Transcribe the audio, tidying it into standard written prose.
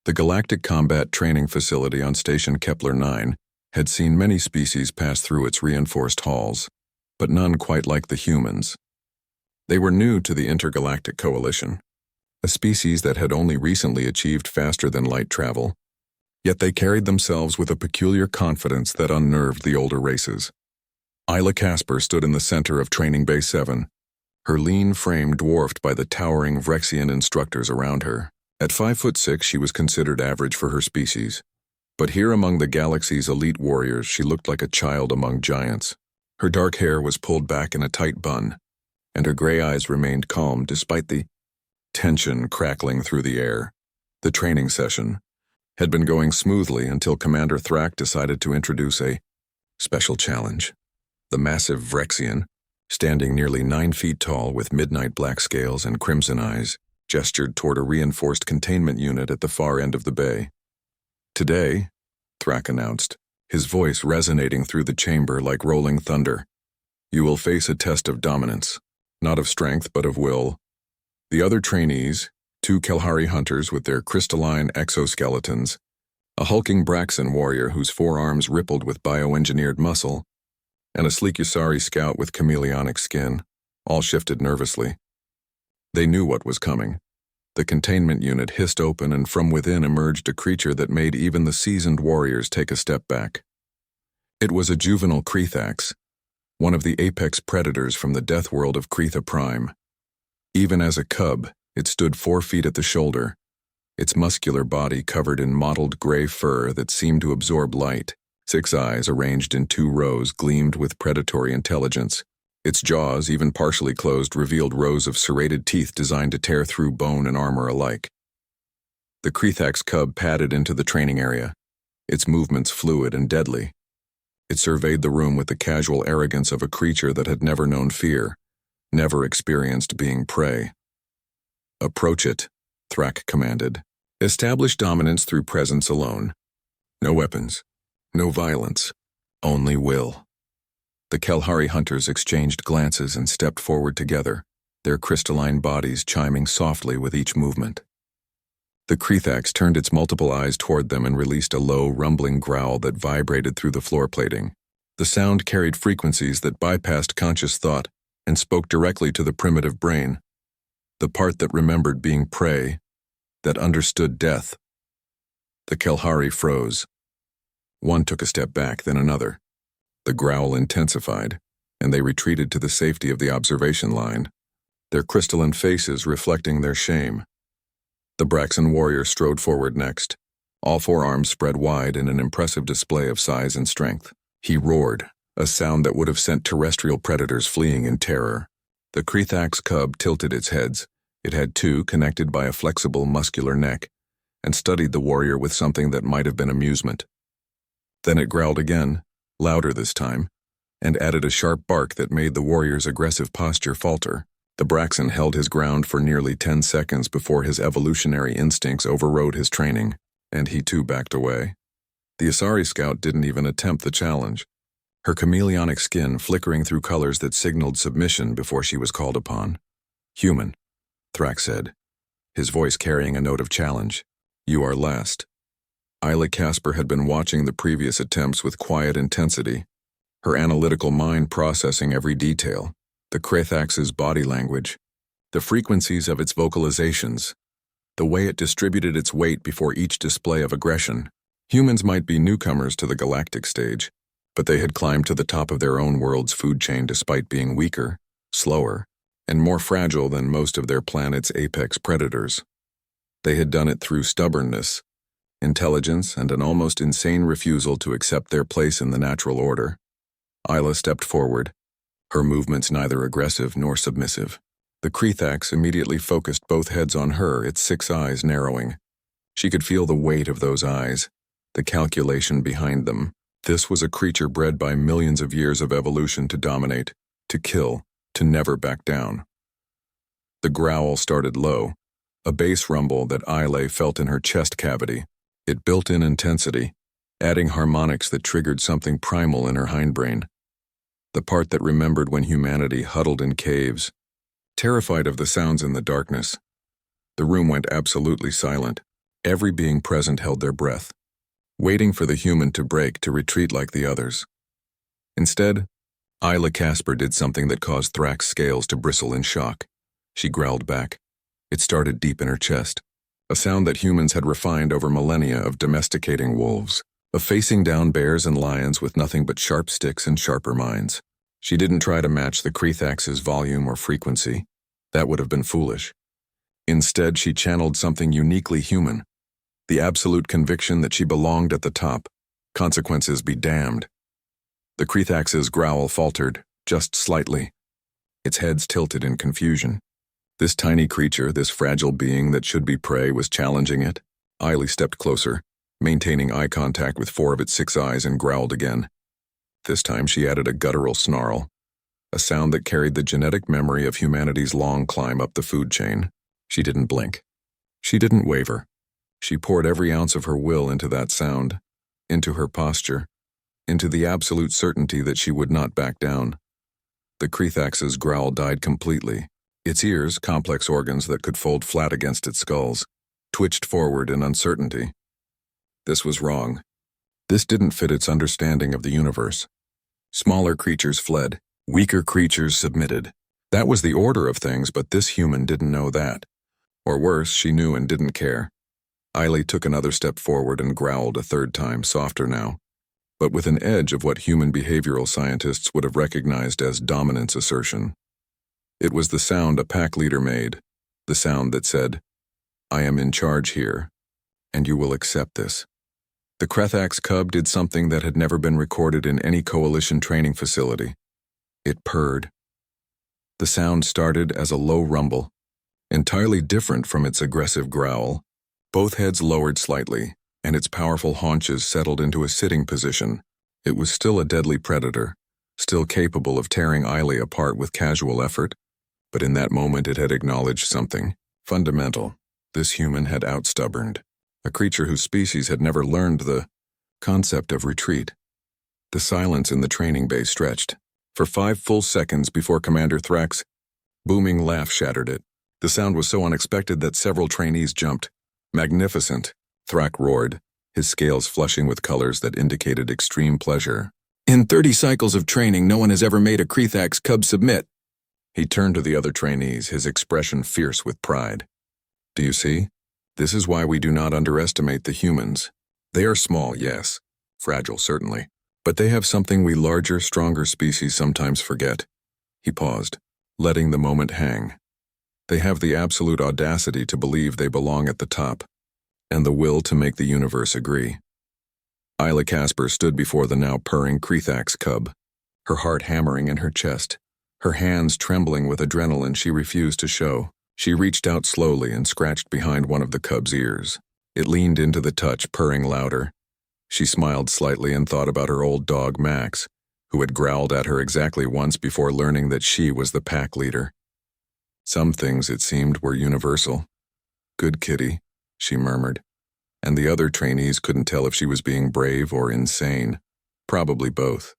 The Galactic Combat Training Facility on Station Kepler-9 had seen many species pass through its reinforced halls, but none quite like the humans. They were new to the Intergalactic Coalition, a species that had only recently achieved faster-than-light travel, yet they carried themselves with a peculiar confidence that unnerved the older races. Isla Casper stood in the center of Training Bay 7, her lean frame dwarfed by the towering Vrexian instructors around her. At 5'6", she was considered average for her species, but here among the galaxy's elite warriors she looked like a child among giants. Her dark hair was pulled back in a tight bun, and her gray eyes remained calm despite the tension crackling through the air. The training session had been going smoothly until Commander Thrak decided to introduce a special challenge. The massive Vrexian, standing nearly 9 feet tall with midnight black scales and crimson eyes, gestured toward a reinforced containment unit at the far end of the bay. "Today," Thrak announced, his voice resonating through the chamber like rolling thunder, "you will face a test of dominance, not of strength but of will." The other trainees, 2 Kelhari hunters with their crystalline exoskeletons, a hulking Braxan warrior whose forearms rippled with bioengineered muscle, and a sleek Yusari scout with chameleonic skin, all shifted nervously. They knew what was coming. The containment unit hissed open, and from within emerged a creature that made even the seasoned warriors take a step back. It was a juvenile Krethax, one of the apex predators from the death world of Kretha Prime. Even as a cub, it stood 4 feet at the shoulder, its muscular body covered in mottled gray fur that seemed to absorb light. 6 eyes arranged in 2 rows gleamed with predatory intelligence. Its jaws, even partially closed, revealed rows of serrated teeth designed to tear through bone and armor alike. The Krethax cub padded into the training area, its movements fluid and deadly. It surveyed the room with the casual arrogance of a creature that had never known fear, never experienced being prey. "Approach it," Thrak commanded. "Establish dominance through presence alone. No weapons. No violence, only will." The Kelhari hunters exchanged glances and stepped forward together, their crystalline bodies chiming softly with each movement. The Krethax turned its multiple eyes toward them and released a low, rumbling growl that vibrated through the floor plating. The sound carried frequencies that bypassed conscious thought and spoke directly to the primitive brain, the part that remembered being prey, that understood death. The Kelhari froze. One took a step back, then another. The growl intensified, and they retreated to the safety of the observation line, their crystalline faces reflecting their shame. The Braxan warrior strode forward next, all 4 arms spread wide in an impressive display of size and strength. He roared, a sound that would have sent terrestrial predators fleeing in terror. The Krethax cub tilted its heads. It had 2 connected by a flexible, muscular neck, and studied the warrior with something that might have been amusement. Then it growled again, louder this time, and added a sharp bark that made the warrior's aggressive posture falter. The Braxan held his ground for nearly 10 seconds before his evolutionary instincts overrode his training, and he too backed away. The Yusari scout didn't even attempt the challenge, her chameleonic skin flickering through colors that signaled submission before she was called upon. "Human," Thrak said, his voice carrying a note of challenge. "You are last." Isla Casper had been watching the previous attempts with quiet intensity, her analytical mind processing every detail, the Krethax's body language, the frequencies of its vocalizations, the way it distributed its weight before each display of aggression. Humans might be newcomers to the galactic stage, but they had climbed to the top of their own world's food chain despite being weaker, slower, and more fragile than most of their planet's apex predators. They had done it through stubbornness, intelligence, and an almost insane refusal to accept their place in the natural order. Isla stepped forward, her movements neither aggressive nor submissive. The Krethax immediately focused both heads on her, its 6 eyes narrowing. She could feel the weight of those eyes, the calculation behind them. This was a creature bred by millions of years of evolution to dominate, to kill, to never back down. The growl started low, a bass rumble that Isla felt in her chest cavity. It built in intensity, adding harmonics that triggered something primal in her hindbrain, the part that remembered when humanity huddled in caves. Terrified of the sounds in the darkness, the room went absolutely silent. Every being present held their breath, waiting for the human to break to retreat like the others. Instead, Isla Casper did something that caused Thrax's scales to bristle in shock. She growled back. It started deep in her chest, a sound that humans had refined over millennia of domesticating wolves, of facing down bears and lions with nothing but sharp sticks and sharper minds. She didn't try to match the Krethax's volume or frequency. That would have been foolish. Instead, she channeled something uniquely human, the absolute conviction that she belonged at the top, consequences be damned. The Krethax's growl faltered, just slightly. Its heads tilted in confusion. This tiny creature, this fragile being that should be prey, was challenging it. Isla stepped closer, maintaining eye contact with 4 of its 6 eyes, and growled again. This time she added a guttural snarl, a sound that carried the genetic memory of humanity's long climb up the food chain. She didn't blink. She didn't waver. She poured every ounce of her will into that sound, into her posture, into the absolute certainty that she would not back down. The Krethax's growl died completely. Its ears, complex organs that could fold flat against its skulls, twitched forward in uncertainty. This was wrong. This didn't fit its understanding of the universe. Smaller creatures fled. Weaker creatures submitted. That was the order of things, but this human didn't know that. Or worse, she knew and didn't care. Isla took another step forward and growled a third time, softer now, but with an edge of what human behavioral scientists would have recognized as dominance assertion. It was the sound a pack leader made, the sound that said, "I am in charge here, and you will accept this." The Krethax cub did something that had never been recorded in any coalition training facility. It purred. The sound started as a low rumble, entirely different from its aggressive growl. Both heads lowered slightly, and its powerful haunches settled into a sitting position. It was still a deadly predator, still capable of tearing Isla apart with casual effort, but in that moment it had acknowledged something fundamental. This human had outstubborned, a creature whose species had never learned the concept of retreat. The silence in the training bay stretched, for 5 full seconds before Commander Thrax's booming laugh shattered it. The sound was so unexpected that several trainees jumped. "Magnificent," Thrax roared, his scales flushing with colors that indicated extreme pleasure. "In 30 cycles of training, no one has ever made a Krethax cub submit." He turned to the other trainees, his expression fierce with pride. "Do you see? This is why we do not underestimate the humans. They are small, yes, fragile certainly, but they have something we larger, stronger species sometimes forget." He paused, letting the moment hang. They have the absolute audacity to believe they belong at the top, and the will to make the universe agree. Isla Casper stood before the now purring Krethax cub, her heart hammering in her chest, her hands trembling with adrenaline she refused to show. She reached out slowly and scratched behind one of the cub's ears. It leaned into the touch, purring louder. She smiled slightly and thought about her old dog Max, who had growled at her exactly once before learning that she was the pack leader. Some things, it seemed, were universal. "Good kitty," she murmured, and the other trainees couldn't tell if she was being brave or insane. Probably both.